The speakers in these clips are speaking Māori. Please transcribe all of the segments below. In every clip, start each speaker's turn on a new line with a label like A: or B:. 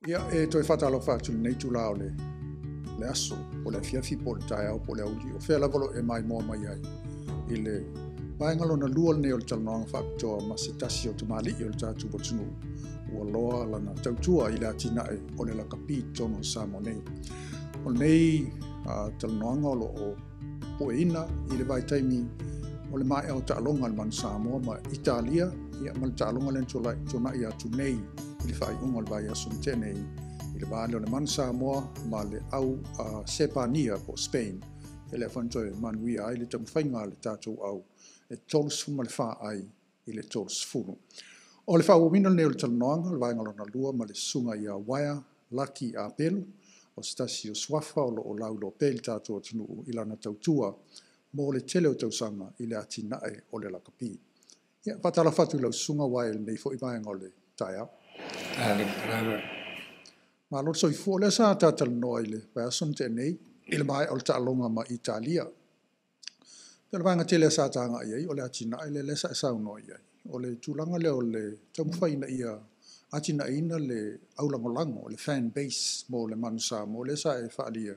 A: Ia toi fatalo fatu nei tu lao le aso o le fiafi po le tae au po le auli o fea lavolo e mai moa mai ai i le paengalo na lua nei o le talanoanga whaapitoa ma se tasi o tamali i o le tātu po tungu ua loa lana tautua i le atinae o le lakapi tono samo nei o nei talanoanga o lo o poeina i le vai taimi o le mai au taalonga le manu Samoa ma Italia ia ma le taalonga le tona i atu nei i le whaiunga le vai asu tenei i le vale o le manu Samoa ma le au Sepania po Spain e le whantoe manui ai le tamwhainga le tātou au e tolsu ma le wha ai i le tolsu o le whauamina neo le talanoanga le vai ngalona lua ma le sunga i a waia laki a pelu o stasi o swafa o lo o lau lo peli tātou atunu i lana tautua mo le tele o tausanga i le atinae o le lakapi. Ia, patala fatu lau sunga wai nei fo i vaenga o le taia. Ma lo so i fu le sa tatal noa i le person te nei i le mai o le taalonga ma Italia. Te le vaenga tele sa tanga i o le atinae le sa sa noa i o le tulanga le o le taumwhaina ia atina ina le aulangolango, le fan base mo le manusa mo le sa e whaalia.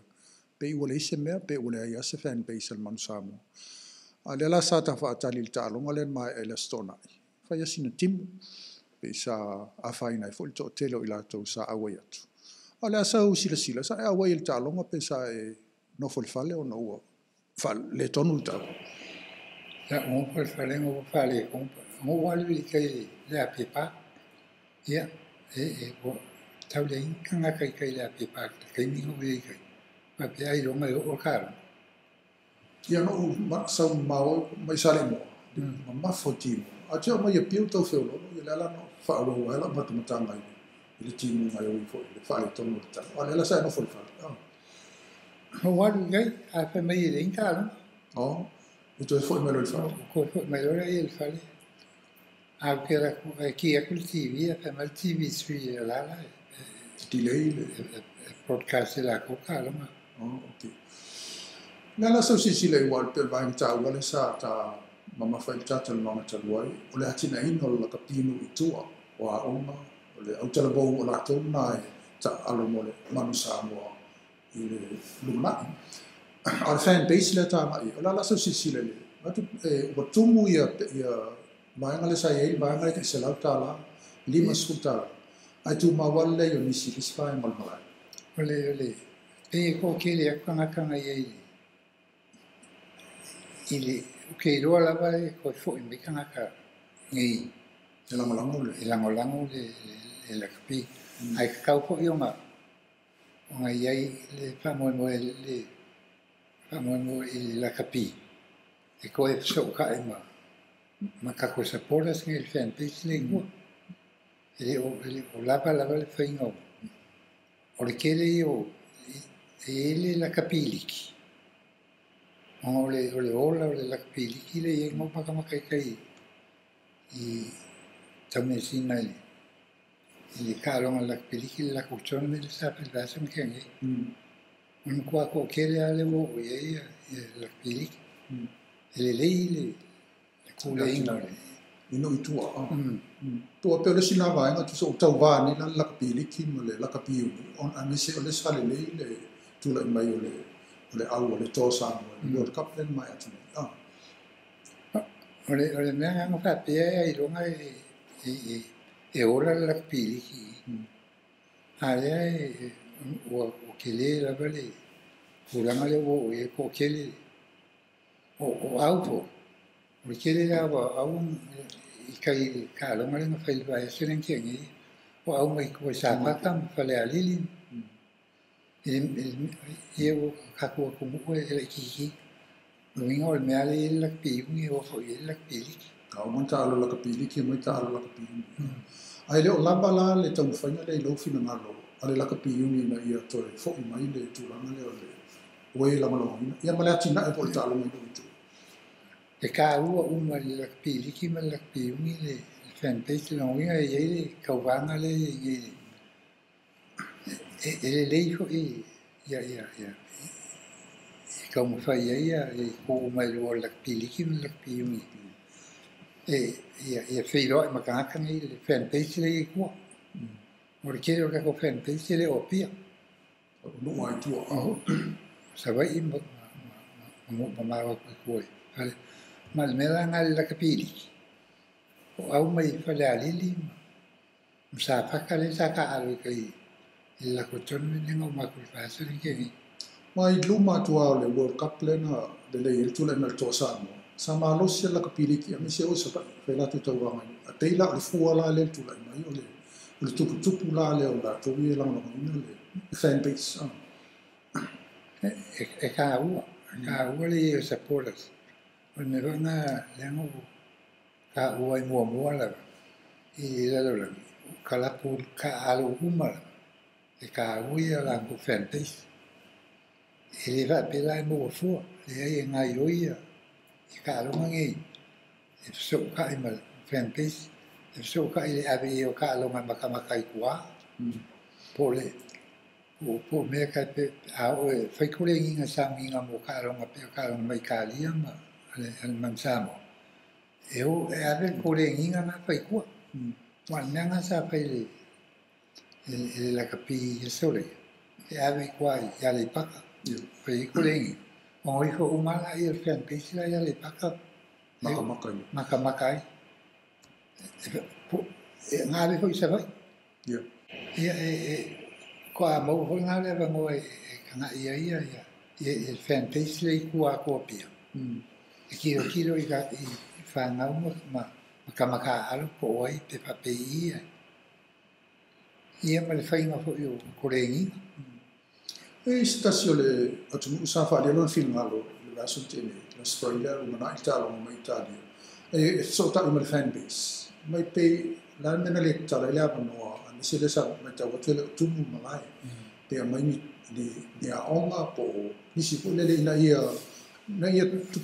A: Pe ua le ise mea, pe ua le ai ase fan base al manusa mo. A le la sa ta whaatali le taalonga le mai e le stonai. Whai asina timu, pe sa a whaina i fo le to telo i lato sa awai atu. A le asa sila sila, sa e awai le taalonga pe sa e nofo le fale o na ua. Le tonu le talo.
B: La nofo le fale ngofo fale, ngofo wali kai le apipa. Ia, tau le inga kai le apipa, kai mingo wili kai. Ma pe ai longa o karo.
A: Ia no sau mau mai sale mo. Ma mafo timu. A tia mai e piu tau feo lono, i le ala no whaawa waela matamatanga i. I le timu ngai o i fo, i le whaale tonu le talo. A le ala sa e no fo le whaale.
B: Ho walu gai, a wha mai e le inga ala.
A: O, i toi fo i melo le whaale.
B: Ko fo i melo le whaale. A kera ki aku le TV, a wha mai TV sui e lala.
A: Delay le.
B: Broadcast la koka ala ma.
A: Oh, ok. Nga la sau sisi le wal pe vai ta wale sa ta mama fai tata le mama taluai o le atina ino la kapinu i tua o a oma o le au tala bou o la tau nai ta alo mo le manu Samoa i le lumai a le fan base le ta mai o la sau sisi le matu o tumu ia maenga le sa iei maenga ke se lau ta la lima skuta ai tu mawale le yo nisi lispa e malmalai
B: Ole. E ko ke le kanga iei. Ili ke roa lava ko fo i me kanga ka ngi
A: langolango
B: le la kapi ai ka ko i nga iai le famo i la kapi e ko e so ka e ma ka ko sa polas ngi le fan page le ngo o lava le faingo o le kele le la kapi liki o le ola o le lakapili ki le e ngopa kama kai i taumesina i le kāronga lakapili ki le lakutona me le sāpil vāsa me kengi. Un kua ko kere ale wo o ia lakapili ki. Le lei le kule inga le.
A: Ino i tua. Tua peo le sina vaenga tu so tau vāne la lakapili ki mo le lakapiu. On amese o le sale lei le tula i mai o le au o le tōsa mo le World Cup len mai atu nei.
B: O le mea nganga whapea i ronga e ora le lakapili ki. Harea o kele lava le uranga le o e ko kele o au po. O kele lava au i kai kāronga le ngawhai vai aseneng kengi o au mai ko sāpakam whale a lilin. Ia o kakua kumu e le kiki. Luinga o le mea le lakapili o fo i lakapili.
A: Kau manta alo lakapili ki mai ta alo lakapili. Ai le o laba la le tau whainga le ilo fina ngalo. Ale lakapili na ia toi fo i mai le tūranga le o le oe lamalo. Ia male atina e po le talo mai do itu.
B: E ka ua uma le lakapili ki ma lakapili le fanpage le ngawinga e iei le kauwanga le iei. E lei ho ia kau mo fai ia ko mai lo lakapili ki ma lakapili ia whaeroa e makanga le fan page le kua Ora kere o kako whenpei se le o pia.
A: No mai tua au.
B: Sa vai I mamawa koi. Ma le mera ngā le laka pili. O au mai whale alili. Msa paka le sa ka alo kai. I lako tonu ni ngau makul whasa ni kengi.
A: Mai luma tua le World Cup le na de le il tula na to Samoa. Sama lo sia la kapili ki ami se o sa fa la tu tau wanga. A te la le fu la le tula mai o le tupu la le o la to wi la no le fan base.
B: E ka ua le supporters. O me vanga le ngau ka ua I mua la. I la la ka la pu ka alo uma la. E ka ua la ko fan base. E le va pe la mo fu le ai ngai oia. I ka alo ngai. E so ka I mal fan base. E so ka I le ave o ka alo maka I kua. Po le po me ka pe a o e fai kore inga sa minga mo ka alo pe ka alo mai ka lia ma al mansamo. E o e ave kore inga ma fai kua. Wa nanga sa fai le la kapi e sole. E ave kua ya le paka. Fai kore inga. O I ko umala I el fan base la ya le paka. Maka. Ngā le hoi sa vai. Ia ko a mau hoi ngā le wa ngoe kanga ia. E fan base le I kua pia. E kiro I ka I whangau maka alo po oi te pape ia. Ia ma le whainga hoi o korengi.
A: E stasio le atu usa fa le lon film ngalo le raso tene la spoiler o mana Italia o mai Italia. E so ta I fan base. Mai pe la mena le tala le ava noa ani se le sa mai tau tele tumu malai. Pe mai ni a onga po nisi po le na ia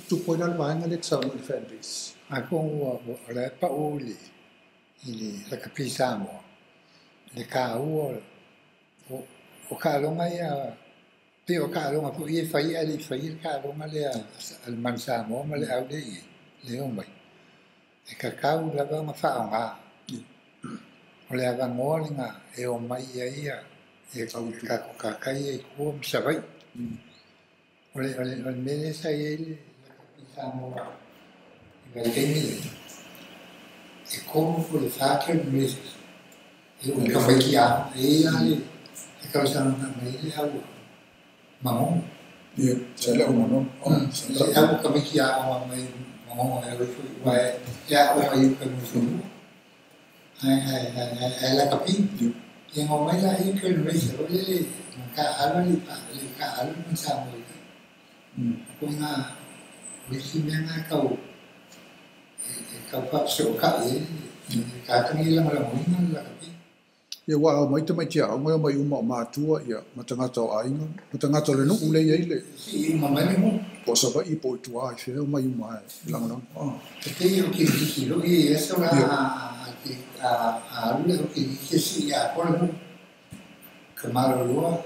A: tu po na vanga le tsa le fan base.
B: A ko le pa o le la kapisa mo. Le ka o ka longa ia pe o ka longa po ia fai ka longa le al mansamo ma le au le o mai. E kakau lava ma whaonga. O le awa ngōringa e o mai ia e kakai e kua msawai. O le mele sa e le kapisa moa. I vai kengi e komo ko le whākeo meses. E o ka whai ki a. E ale e kausana mai le au mamon.
A: Ia, sa le o mamon.
B: Le au ka whai ki a o mai mamon e rifu I wae. Ya o mai ka musulu. Ai la kapi. Yang o mai la I ka rese o le ka ala le ka ala mo sa mo. Ko nga risi me nga ka pa so ka ka ni la mala mo la kapi.
A: Ia wa mai te mai tia o mai uma matua ia matangata o ainga. Matangata le no ule ia ile.
B: Si mamai mo.
A: Po sa vai po tua ai fe o mai uma lang.
B: Te yo ki lo I eso la a le ki si ya por mo. Kamaro lo.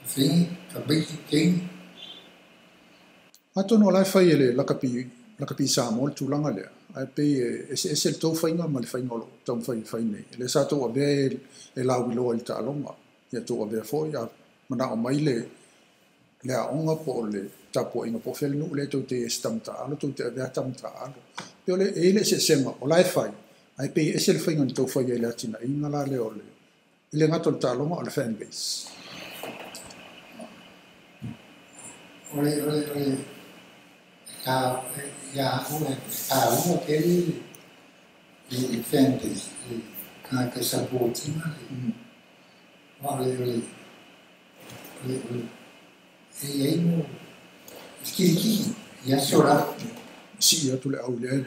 B: Fin ka biki king.
A: Ato no lai fai ele la kapi sa mo tulanga le. Ai pe ese tau whainga ma le whaingolo tau whai nei. Le sa tau abe e lau ilo i ta alonga. Ia tau abe fo ia mana o mai le a onga po le tapo inga po whele nu le tau te estam ta alo, tau te abe atam ta alo. Peo le e le se sema o lai whai. Ai pe ese le whainga tau whai e le atina inga la le o le. Ile ngato le ta alonga o le fan base.
B: Ole. Ya uno que le fentes que sapoti vale e aí no esqueci ya sora
A: si ya tu le au le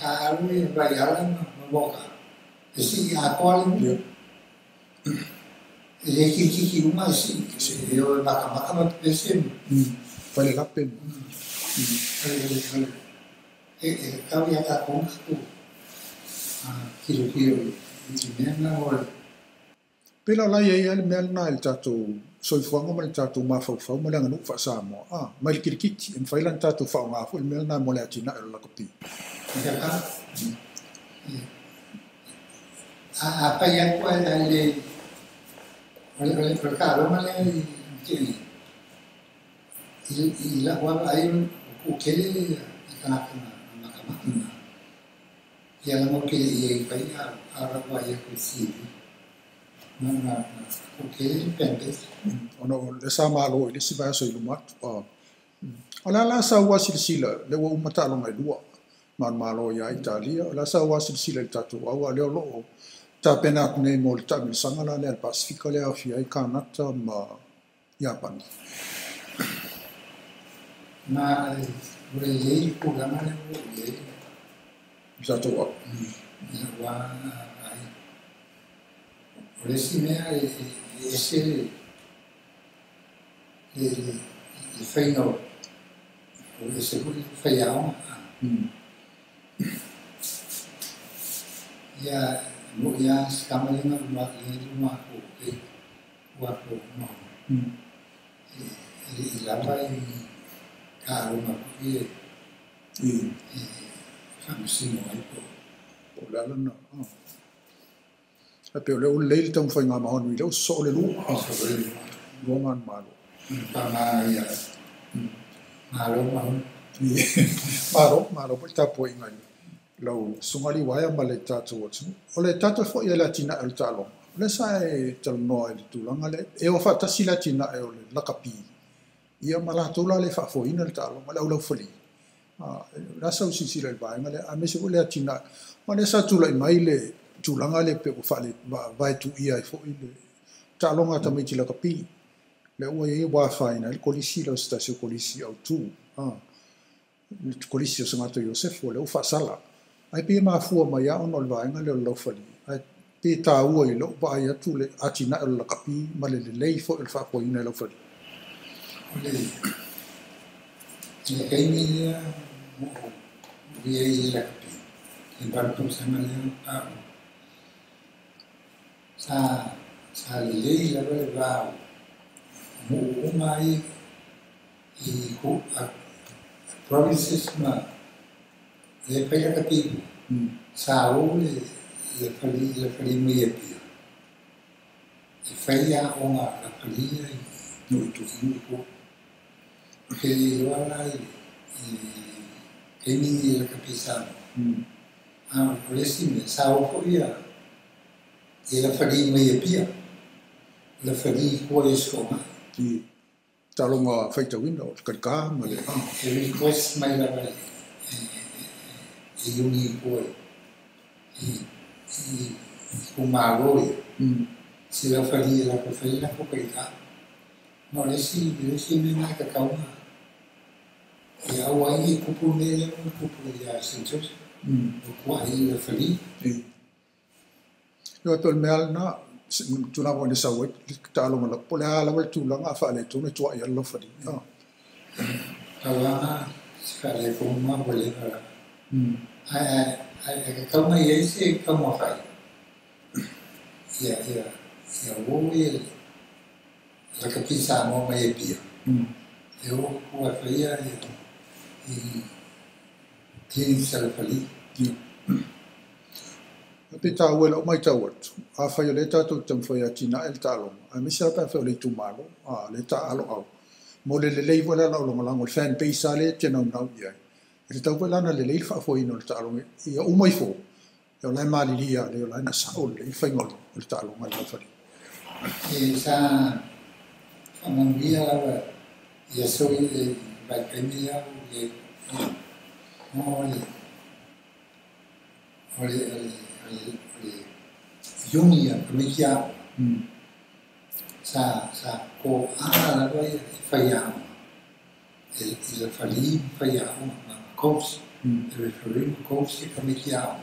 B: a lui vai ala na boca e si a qual e esqueci uma si eu baka pensei
A: Fai la pen.
B: Kami ata kong tu kilo mena ora.
A: Pela la ia ia le mea na il tatou soifuanga ma le tatou mafau ma le anganu fa Samoa. Ma le kirikiti en fai lan tatou whaonga il mea na mo le atina e la kapi.
B: apa yang kuat dari oleh perkara mana ini ilah wala ayun ukele ikanakana makamana yang mau kili ia kaya arah waya kusi mana ukele pendes
A: ono le sa malo le si ba so ilumat ala la sa wa silsila le wa umata lo mai dua man malo ya Italia la sa wa silsila tatu wa le lo ta pena ne molta mi sangala le Pacifico le afia I Canada ma Japan
B: na boleh programa le boleh
A: tatu wa
B: wa boleh sih me ese le feino boleh sebut feiao ya ya sekarang ini rumah waktu mau ilabai rumah dia kami semua itu
A: la la na pe le le tong fa nga ma on le so le lu lo man malo
B: karena ya
A: malo pa ta po inga lo sungali waya male tatu o le tatu fo ya latina el talo le sai tal no el tulanga le e o fa tasi latina e o le la kapi ia mala tula le fa fo ina el talo mala o foli la sa usi si le ba ngale a me se o le latina ma le sa tula mai le tulanga le pe o fa le vai tu ia fo ile talo nga tamai ti la kapi le o ye wa fa ina el kolisi lo stasio kolisi au tu kolisi o sangato Josef o le o fa sala ai pe ma fu ma ya ono va nga le lo fali ai pe ta u i lo ba ya tu le atina la kapi ma le le fo il fa ko ina lo fali
B: le kaini ya dia la kapi en parto sama le sa le la va mu mai I ko provinces ma le paya kapi sa o le fali me pia e faya ona la fali no tu ko ke lo ala e ni la kapi sa por eso me sa o ko ia e la fali me pia la fali ko es ko ma
A: talonga faita window ka ma le
B: request mai la vai uni poi umagoi si la faria la preferita coperta no le si me na ka kauma ya wai kupune le kupune ya sentos ko ai la fali
A: yo tol meal na tuna ko ni sawe talonga la pole ala wal tulanga fa le tuna to ya lo fadi
B: kawa sekali kuma boleh para kauma ya si kauma fai ya wo la kapisa mo mai pia eu ko faia tin sala fali
A: pita wela o mai tawat a fa le tatu tam fa ya tina el talo a mi sa pa fa le tu malo le ta alo au mo le wala la lo ngol fan pe sale tena na ya le ta wala na le fa fo ino le talo ya o mai fo ya la mali dia le la na sa o le fa ngol le talo mai fa
B: esa familia ya soy la familia de no Junia Provincia sa ko la vai faiao il fali faiao ma cos il fali cos Provincia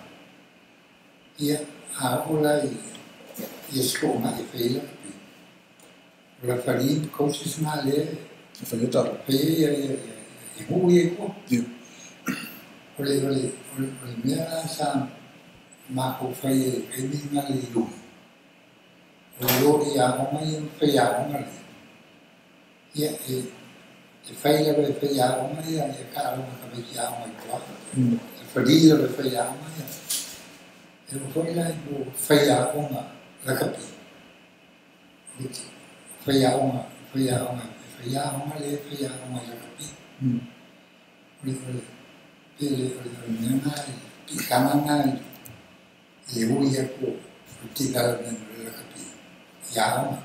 B: ia a ola i sko ma e feila la fali cos ma le
A: faita
B: feia e hui ko ole mea sa ma ko fai e ni ngali lu lo ya o mai fai ya o ngali ya fai la fai ya o mai ya ka ro ma ka ya o mai ko fai la fai ya o mai Eu foi lá o feia uma rakapi. Feia uma le feia uma rakapi. Ele ngai pikangai e o ia ko tika na rakapi. Ya uma.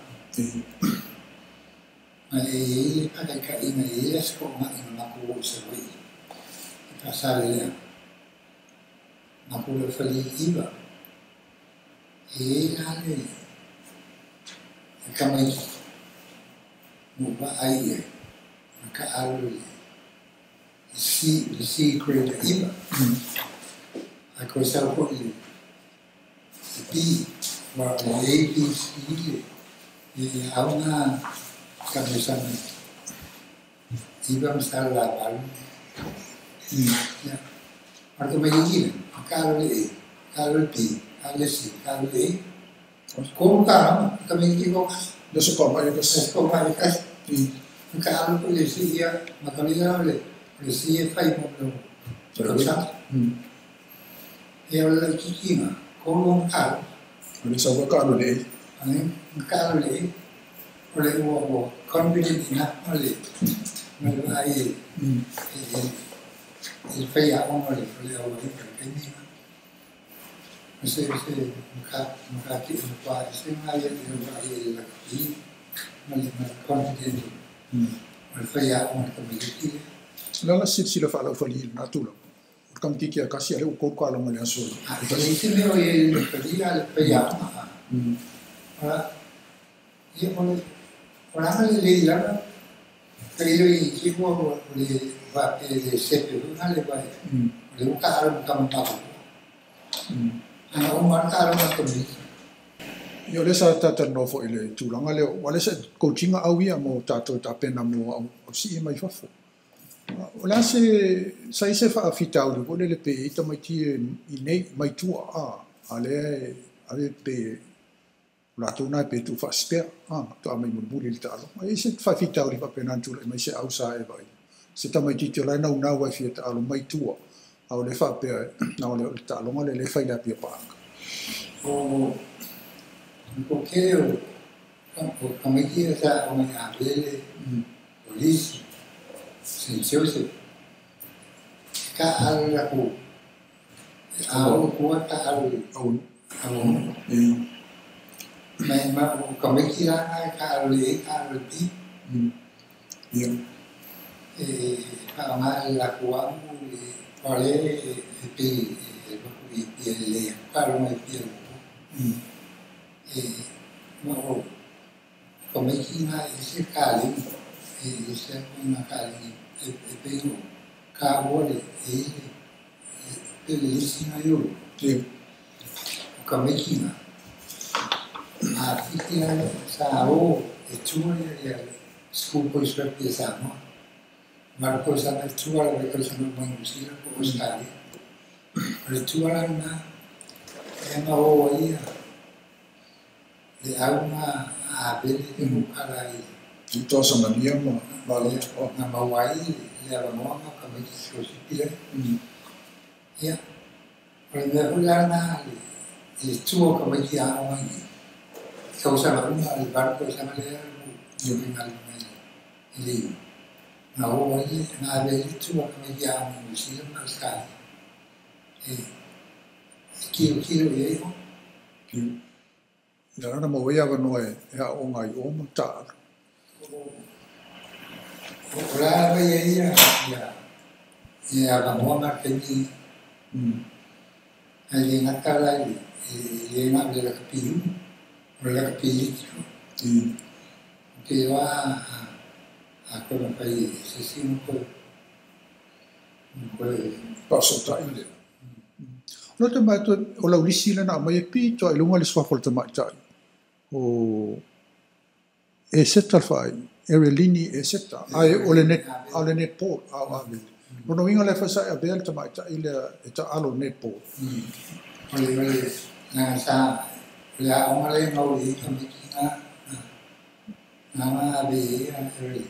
B: Ai pakai ka ina ia sko ma ina ko servi. Pasal aku fali iba ale kami muba ai ka alu si create iba aku sa ko pi ma si auna kami sana iba mstala balu ya Marco Medellín, Carol E, Carol P, Alessi, Carol E. Como caramba, também equivocas.
A: Não se como aí você.
B: Se como aí casa. Carol polícia, mas também não é. Polícia faz muito. Sabe? Eu lá tinha, como Carol.
A: Ele só vai Carol E.
B: Carol E. Olha o confident na, olha. Mas aí il fait à on va les avoir quelqu'un c'est qui pas c'est mal il la vie mal confident il fait à on comme il dit
A: là la c'est la fala fali na tu comme qui a cassé le corps quoi le mal sur
B: c'est mais il fait à voilà il on a les là Pero chico le sepe una le vai le ucaro campo ana un marcaro na tomi
A: yo le sa tata no fo ile tulanga le wale se coaching awia mo tato ta pena mo si mai fa fo ola se sai se fa fita o le pe ita mai ti nei mai tu ale pe la tuna pe tu fa sper to a mai mo buli il talo ma se fa fita o li fa pena tu mai se au sa e vai se ta mai ti la na una wa fi ta lo mai tu a le fa pe na le talo ma le fa ila pe pa
B: o porque como é que essa uma abelha polícia sentiu-se ka ala ko ao ko ka ao mà còn mấy khi ra cả lễ cả rồi tí thì cả mà là của có lẽ thì tiền lễ cả rồi mấy tiền thì mà còn mấy khi ra sẽ cả lễ thì sẽ không là cả lễ thì cả vô thì cái lễ xin ayo còn mấy khi mà Artinya sao itu ya scupo seperti sama. Marco sana itu ala mereka sana manusia pokok sekali. Itu ala na yang mau iya. Di alma abel itu muka lagi.
A: Itu sama dia mah balik
B: nama wai ya lama kami sosial. Ya. Kalau ular na itu kami kiamat ini. Kau sama rumah di barco sama dia, dia tinggal ini. Nah, orang ini ada itu orang yang muslim sekali. Kilo ya itu.
A: Ya, nama waya banoe ya ongai tak.
B: Orang waya ya kamu amat ini. Ada nak lagi, dia nak bela kepiu. Olha político que va a con el país se un puede
A: passo ta ile no te mai to o la ulisi le na mai pi to ilunga le swa folta mai tai o e setta fai erelini e setta ai o le net port a no inga le fasa a belta mai tai ile ta alo net port
B: ole na sa là ông lên ngồi đi trong cái nó bị rồi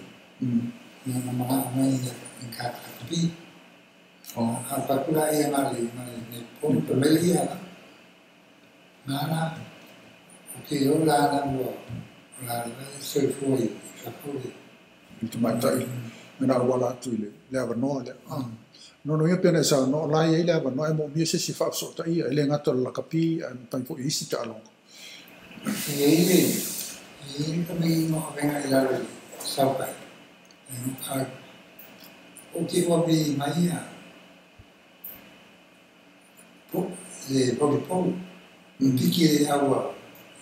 B: nhưng mà ông ấy cả pi apa pula ia mali pun pembeli apa Nana, okay, Ola, Ola, so for you,
A: Itu mai tai. Mena wala tu le ava no le. No no ia pena sa no la ia le ava no e mo mi se si fa so tai ele ngata la kapi an tai fo isi ta long.
B: Ini kami mau venga ila sampai. Okay, wabi maya. Le protocol. Piki awa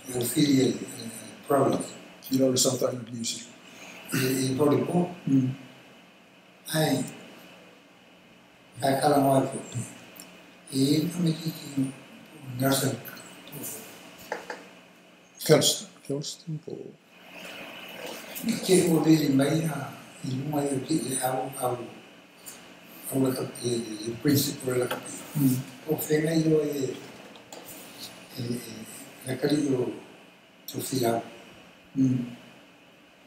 B: el fili province.
A: Ila le South Island music.
B: Le protocol. Ai. Kala mo ako. Kami kiki nasa
A: Kelston po.
B: Kiki wabi maya. Ilu maya kiki awa la kapi, le principal la kapi. O fenga ilo la kali ilo tofila.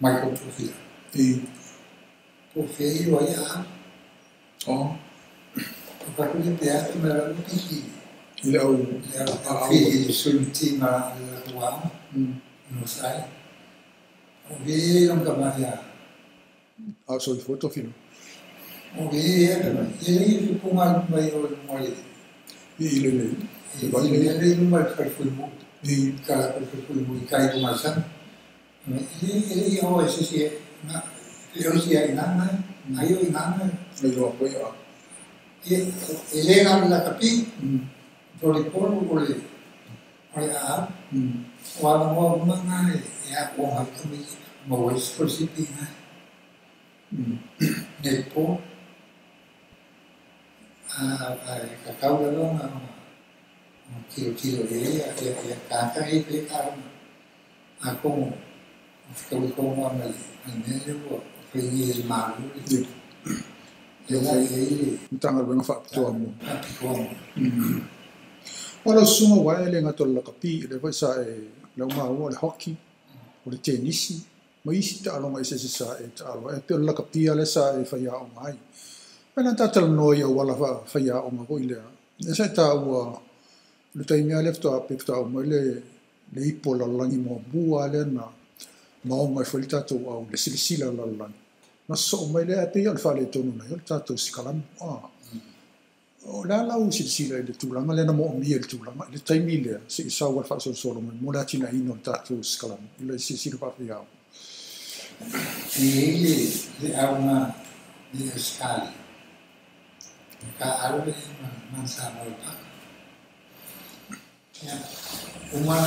B: Michael tofila. O fenga ilo ya.
A: Oh.
B: O kakuli teatro me la piki.
A: Ile au
B: Fili sulti ma la kuam. No sai. O vei non kamaya.
A: au so foto fino.
B: O vei ele punga mai o mole.
A: Ile le.
B: Ele não vai ficar foi muito. Cara, foi muito cai do maçã. Ele ia hoje se na eu se aí na aí eu na
A: Ele o apoia.
B: ele na la capi. Por olha a o amor manga é a honra também mas por si pinga depois a causa não kilo dia ya kata itu kan aku mau ini lu pergi malu itu ya ini
A: Tanga benga fa to mo.
B: aku
A: Wala sunga wa ele ngato la kapi le vai sa e le ma o le hockey o le tenisi. Ma isi ta alonga ese se sa e ta alo e pe la kapi le sa e fa ya o mai. Pena ta tal no ia wala fa ya o ma ko ile. Esa ta wa le tai mea lefto a pekta o le ipo la langi mo bua le na maonga e whalita tau au le silisila la langi. Na so mai le ape al whale tonu na il tatou sikalam. O la lau silisila le tūlanga le na mo mia le tūlanga le taimi le se i sau al whaasol solo mai mo la tina ino tatou sikalam. Ila silisila papi au.
B: ele le auna le escali ka arbe mansa mo pa uma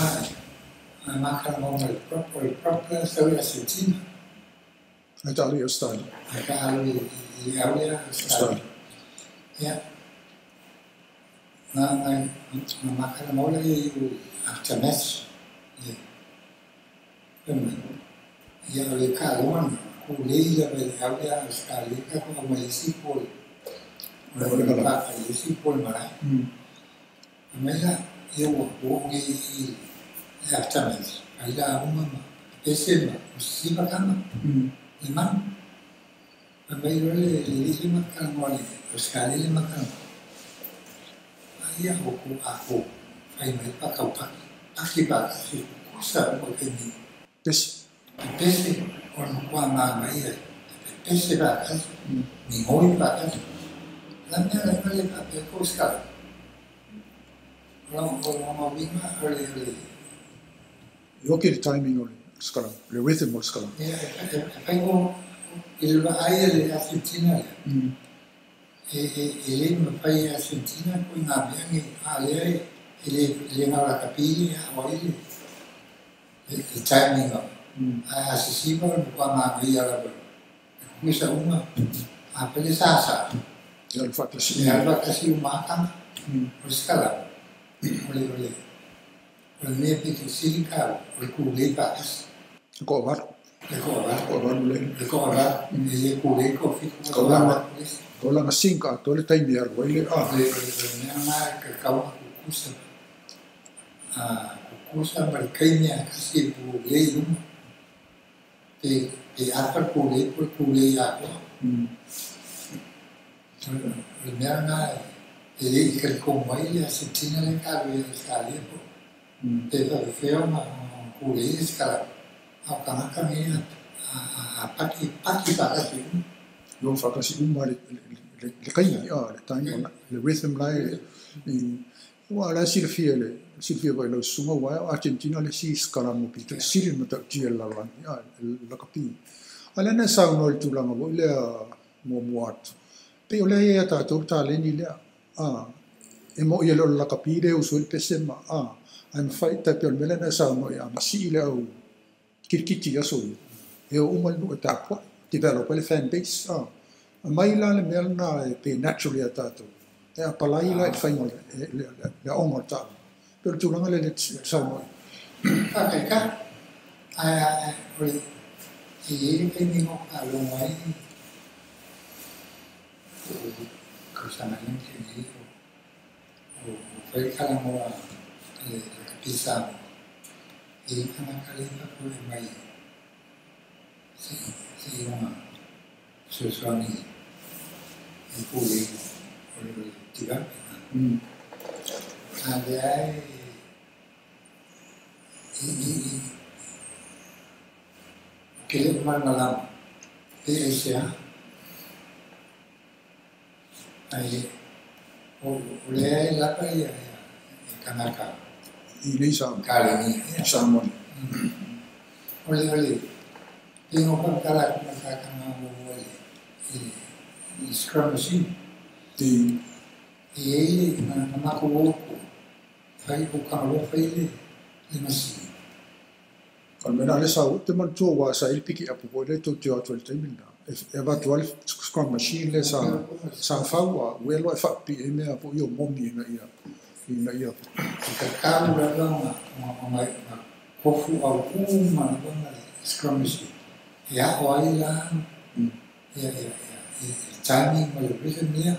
B: makan mau proprio storia Argentina.
A: Italia o style.
B: Acá había
A: Style.
B: ya na makan mau lagi aftermath ya oleh kaluan kulih ya había sekali kan mau sipol oleh pakai sipol malah mereka eu vou ir aftermath ada uma esse se bacana imam também ele disse makan oleh sekali ele makan aí aku aí mereka kau pakai kusa begini
A: Pes.
B: pese orang kuama mai pese bakas ni hoi bakas lama le pakai kusa orang mau bima oleh
A: Yo ke le timing o le sikalam. Le rhythm o le sikalam.
B: ya pengo il va ayer Argentina ele me fai Argentina poi na bianchi ale ele na la capilla o ele il timing asisiba kwa magia la kuisa uma apele sasa
A: Ya le whakasi.
B: ya va casi umaka skala ole ne pito silica o kule pakas
A: Ko var.
B: le kora
A: Ko var le.
B: le kora le kule kofi
A: Ko la sinka to le taimi al wai le
B: Nena que acaba kukusa merkainya kasih bulei rumah di apa bulei apa Nena jadi ikan komai ya Argentina le kalau sekali itu Te whawhewhia ma kule i skala. Au kanaka ngi a paki whakasi.
A: Yo whakasi le kai le taimi ona le rhythm lai wa la silfia vai lo sunga wa Argentina le si skala mo pi sili mo ta tia la wan la kapi ala na sa no tu la mo le mo muat pe ole ya ta to ta le ni le e mo ye lo la kapi le usul pesema I'm fight ta pe mele na sa no ya ma si le o kirkiti ya so e o mo no ta kwa develop le fan base mai la le mel na pe naturally atato e a palai la fai mo le ongo ta per tu langa le sa mo
B: Ka ai oi i e ni mo a lo mai ko sa na ni ni o fai kala mo le pizza e kana kala ko mai si una sosoni e pure o tiga ai que le mal malam e ese ai o le la pai kanaka
A: i le sa
B: kale ni
A: sa mo
B: ole tengo para kala kana mo i scrum machine
A: ti
B: e ele na mako fai o kalo fai le machine
A: almena le sa te man tu wa sa il piki apu ko le tu tu atu te minda e va tu al scrum machine le sa fa wa we lo fa pi e me apu yo momi na ia
B: ka kalo la ma kofu au kuma na scrum machine ya o ai la ya timing ma le rhythm ya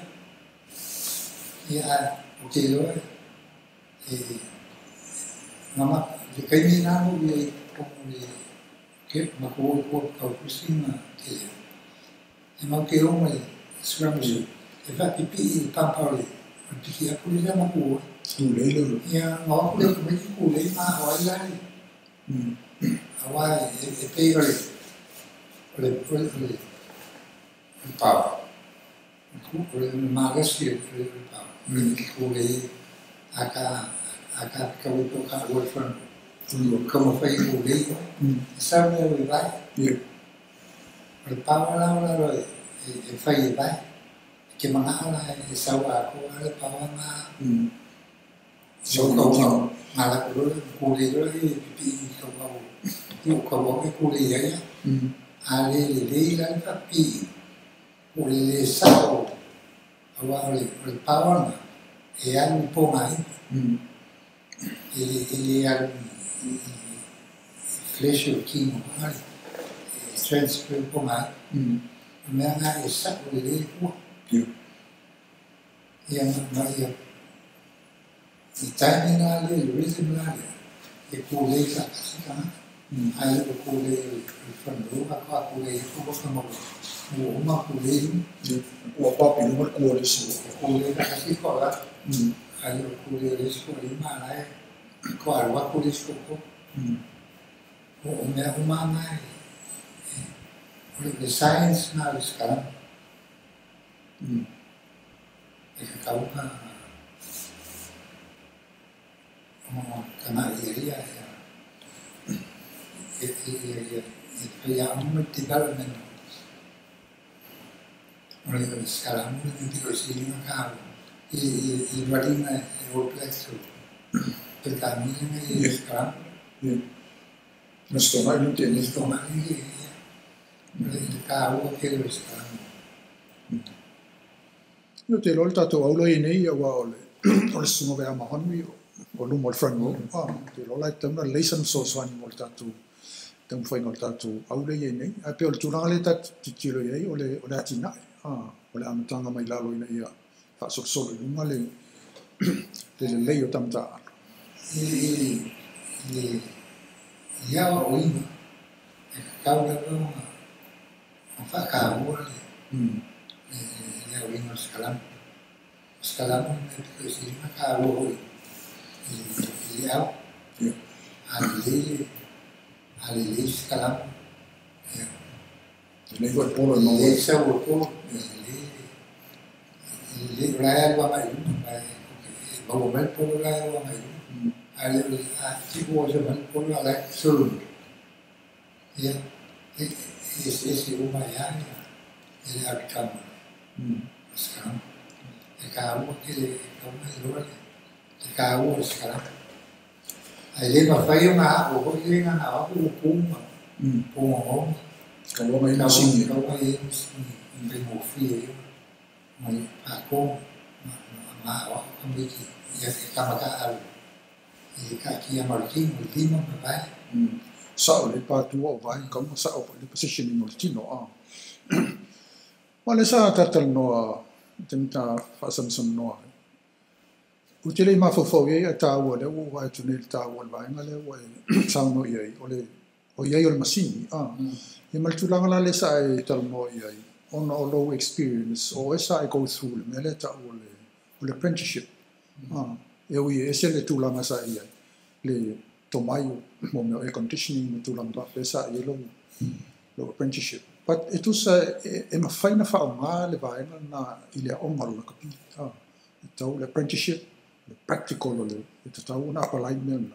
B: o te lo mama le kai ni na mo ye che ma ko kusina che e ma che o mai scramble e fa pipi il pampale perché a pure ma ko
A: tu le lo
B: ya no le come ko le ma o ai lai awai e pegole le pa ko le ma le si le pa ko le aka ka wo to ka wo fan como fai o lei sabe o vai o pau la lo e fai vai che manala e sawa ko le pau ma so ko ma la ko le lo e pi ko ko le ya ale le la fa pi o le sao awa o pau ma e al po mai ele al flesh o king mai transfer po mai me nga isa o le po ia ma ia i taimi na le rhythm na le e po le ka ka ai o po le fandu ka po le ko ko mo ma po le
A: o pa pe no ko le si
B: po le ka ko la ai o po le ko le ma lai ko alwa po le ko o me umana o science na sekarang tahu kan karena ya yang development oleh sekarang ini di sini kan i marina complexo pertama ini sekarang
A: no sto mai non tieni
B: esto más cada uno quiere sekarang
A: io te lo tato aulo nei wa ole sumo ve ama hanu o lu mo friend mo te lo lai tamna lesson so swani mo tato tam foi no tato aulo nei a pe o tuna le tat titilo ye ole atina ole amtanga mai lalo ina ia fa so so lu male te le yo tamta
B: ya oído causa no fa cabo ya oído escalamos que se llama cabo y ya ali sekarang
A: Nei vai polo no.
B: le sa o ko le raya wa mai ba o mai polo raya wa mai ali a ti ko se mai polo ala sulu ya esse uma ya ele acaba sekarang acaba que ele como ele acaba sekarang ele vai fazer uma o que ele não há o puma puma
A: Kalau mai masing
B: kalau maiเป็นหมูฟรีมันปากโก้มาว่าทำดีอย่างกรรมการอีกที่ยังมาที่มันไป
A: sao le patua o vai como sao le positioning o tino a. Wale sa tatal no tenta fasam no. Utile ma fo ye ta wo le wo vai tu ne ta wo vai ngale wo sa no ye o ye o masini a. Ye mal tu la le sa e tal no ye on all low experience o esa I go through me le ta wo le apprenticeship. E o ye ese le tu la sa ye le tomayo mo me air conditioning mo tulang ba pesa yelo lo apprenticeship but itu sa e ma faina fa nga le vai na ile ongal na kapi tau le apprenticeship le practical le itu tau na alignment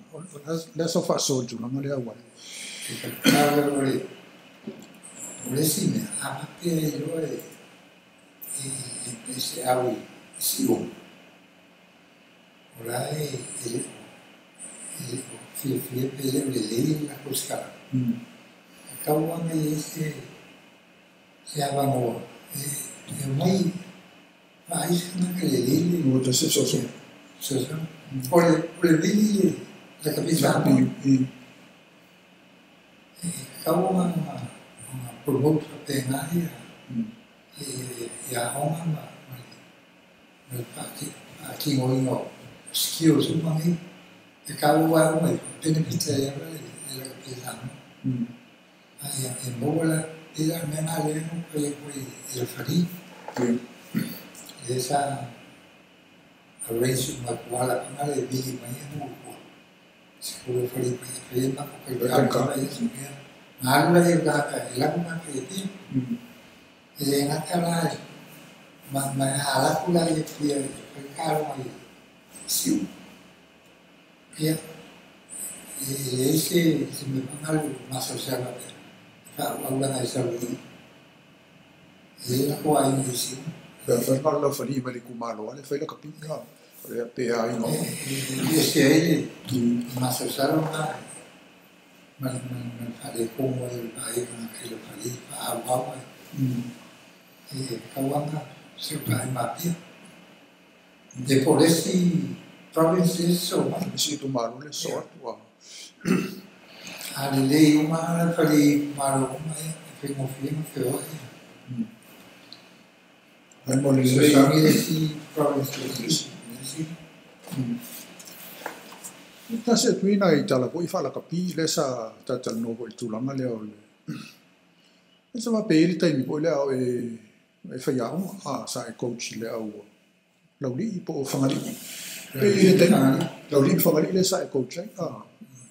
A: la so fa so ju na le awa
B: ole sine apa pe yo ese awi si o ora fie pele o lelei na kusaka. Kaua mai se avanoa. E mai vai na lelei
A: no te se so
B: so. O lelei la cabeça. Kaua uma promoto pengaia e a homa ma aqui ngoi skills uma mai e kau wa mai benefit ya la capitano e mola e la mena le no poi il fari esa arrange ma wala kana le bi mai no sicuro fari poi ma ko ka eso ngala e la kuma ke ti e na kala ma ala kula e pia kalo mai siu ya ese se me van algo más social hablan a esa ley y la cual dice
A: la fa la fali ma le kumalo ale fa la kapi ka le pe ai no
B: y ese ahí más social man fale como el país con que lo fale agua y kawanga se va más bien de por ese provinces so
A: si tu malu le so wa
B: ali uma fali malu mai primo film feo
A: ai mo le
B: so si provinces
A: ta se tuina I tala ko I fa la kapi le sa ta tal no ko tulanga le o le esa ma pe ili tai mi ko le o e fa ya sa e coach le au lauli po fangali pe ile tai lauli fangali le sa e coach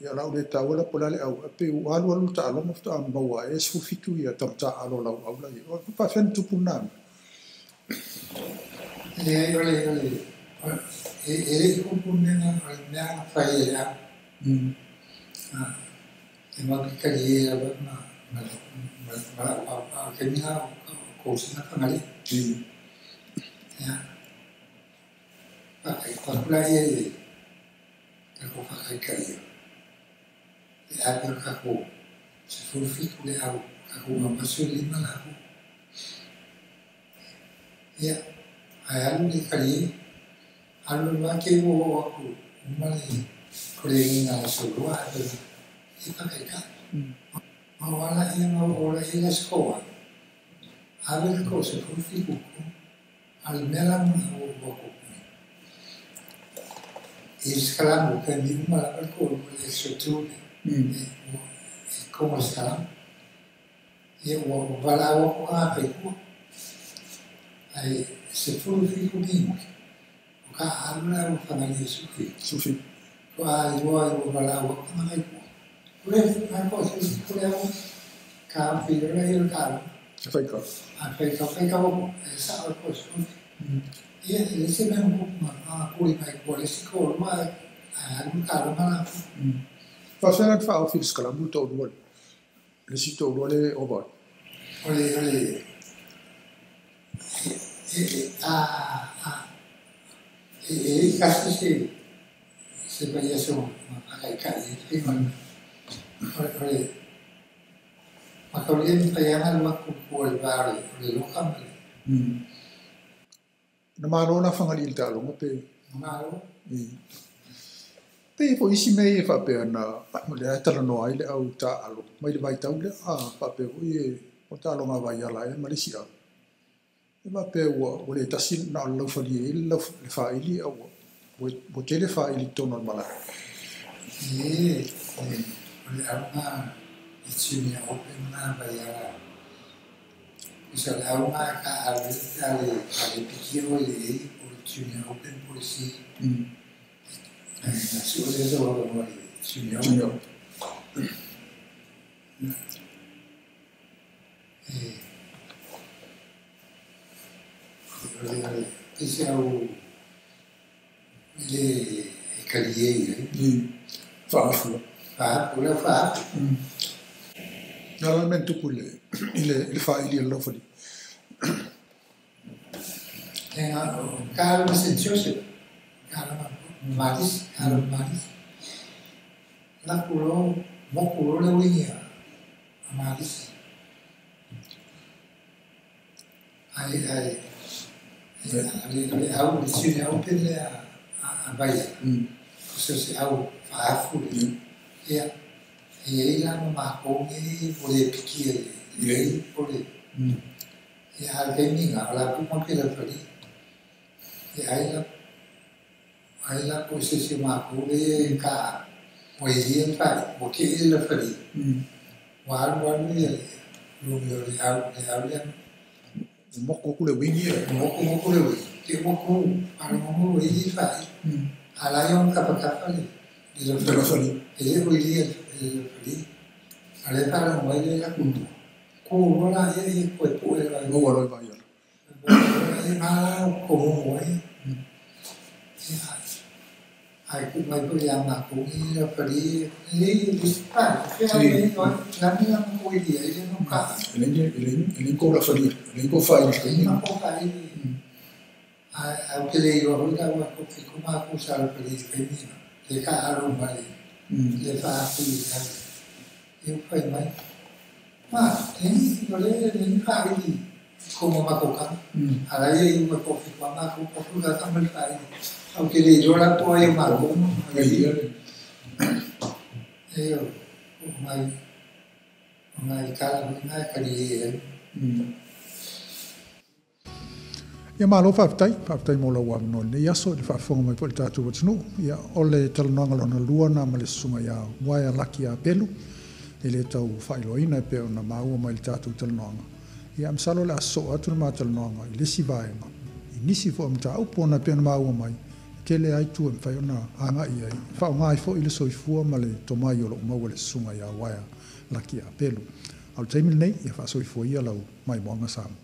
A: ya lau le ta wala pola le au pe walu ta lo mo ta ma wa e su fitu ya ta ta alo lau au la o pa fen tu puna
B: ele componendo a minha família tem uma carreira mas que minha coisa na família ya para lá ele que eu faço carreira e agora que eu se for fico de algo que eu não passo lima lá ya aí algo de carreira algo lá que eu vou umali kurenga solua e pakeka mawala yang ora ila sekolah avel ko se fiku al melam o sekarang bukan di rumah aku boleh setuju como sekarang ya wala aku apa itu ai se fiku ni ka habla o família sufi qua io parlavo con me pure cosa pure cà figlia io cà
A: Fai ka.
B: fai cavolo sa cosa e le sembra un po' ma poi mai vuole sicuro ma non caro ma
A: Fa fa fa o fil skala mu to do. Le sito do le over.
B: ole e casi se vaya su pakai kai itu oleh maka dia payangan waktu kual baru oleh lokam
A: Na maro na fangali il talo mo pe.
B: malu
A: Pe po isi me e fa pe na mo le tala no ai le au ta alo. Mai le vai tau le fa pe o ye o talo nga vai ala e Malaysia. E va pe o le tasil na lo fa li il lo le fa ili au. Bo te le fa ili tono mala.
B: oleh apa itu open na bayar misalnya apa kali pikir oleh itu open polisi nasi oleh itu oleh itu oleh itu ele kaliye
A: Fa fu.
B: oleh fa
A: Normalmente quelle il fa ili lo fa li.
B: kalau mesin Joseph kalau maris lah pulau mau pulau lewini ya maris ai au di sini au pilih bayar khusus au faafu ya ia yang mampu ni boleh fikir boleh ya harga ni nggak laku makin lebih ya ai posisi mampu ni kah boleh pak mungkin lebih walau ni belum au yang
A: Mo ko ku le wingi e.
B: Moku lewe, ke moku, para moku wili fai, alayon kapakapa le,
A: De lo fa li.
B: ele wili fai, ale para mo ele la kundu, ku wala ele ko pu ele
A: Mo wa lo vai ala.
B: ele ma ko mo ai, ai ku mai ko yang ma ku ni la fai, ele pa, ke ale no, la ni la mo wili ele no ka,
A: Ele ko la fa li. Ele ko fa ili.
B: ele ma ko fa ele. Aunque le digo, ahorita como acusar al feliz femenino, le cagaron mal, le fa aplicar. Yo fue mal. No le fa ahí, como macoca. A la vez yo me cogí con macoca, porque la cama el fa ahí. Aunque le dio la toalla macoca, yo, una cara, una carilla.
A: Ia malo whaftai mo la wam no le yaso le whafonga mai po le tātou watunu. Ia ole talananga lona luana ma le sunga ia waia laki a pelu. E le tau whailoina e peo na maua mai le tātou talananga. Ia amsalo le aso atu na maa talananga i lesi vaenga. I nisi fo amta upo na peo na maua mai. Ke le aitu e mwhai ona anga ia i. Whao ngai fo i le soifua ma le tomai o lo maua le sunga ia waia laki a pelu. Au taimil nei ia wha soifua ia lau mai moanga samu.